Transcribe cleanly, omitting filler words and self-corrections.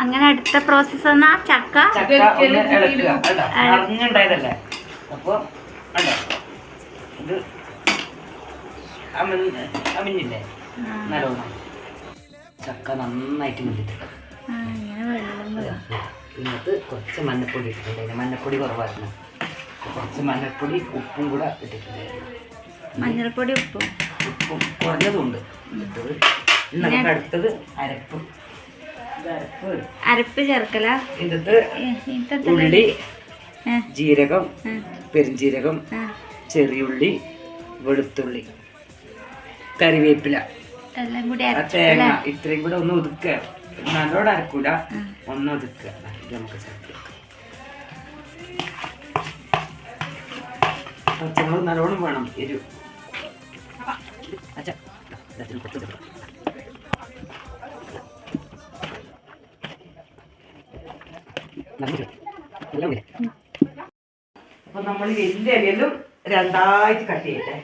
അങ്ങനെ അടുത്ത പ്രോസസ് എന്നാ ചക്ക അറിഞ്ഞുണ്ടായതല്ലേ. അപ്പോൾ ഇത് അമിഞ്ഞില്ലേ നല്ലോണം. ചക്ക നന്നായിട്ട് മിണ്ടിട്ടുണ്ട്. ഇതിനകത്ത് കുറച്ച് മഞ്ഞപ്പൊടി ഇട്ടിട്ടുണ്ടായിരുന്നു. മഞ്ഞപ്പൊടി കുറവായിരുന്നു. കുറച്ച് മഞ്ഞപ്പൊടി ഉപ്പും കൂടെ ഇട്ടിട്ടുണ്ടായിരുന്നു. മഞ്ഞൾപ്പൊടി ഉപ്പും കുറഞ്ഞതുണ്ട്. നമുക്ക് അടുത്തത് അരപ്പ് ചേർക്കല. ഇതിനകത്ത് ഉള്ളി, ജീരകം, പെരുംജീരകം, ചെറിയുള്ളി, വെളുത്തുള്ളി, കറിവേപ്പില, തേങ്ങ ഇത്രയും കൂടെ ഒന്ന് ഒതുക്കുക. നല്ലോണം അരക്കൂല, ഒന്ന് ഒതുക്കുക. നമുക്ക് ചേർക്കുക. പച്ചമുളക് നല്ലോണം വേണം എരിവ്. അപ്പൊ നമ്മൾ വലിയ ഇലയിലും രണ്ടായിട്ട് കട്ട് ചെയ്യട്ടെ.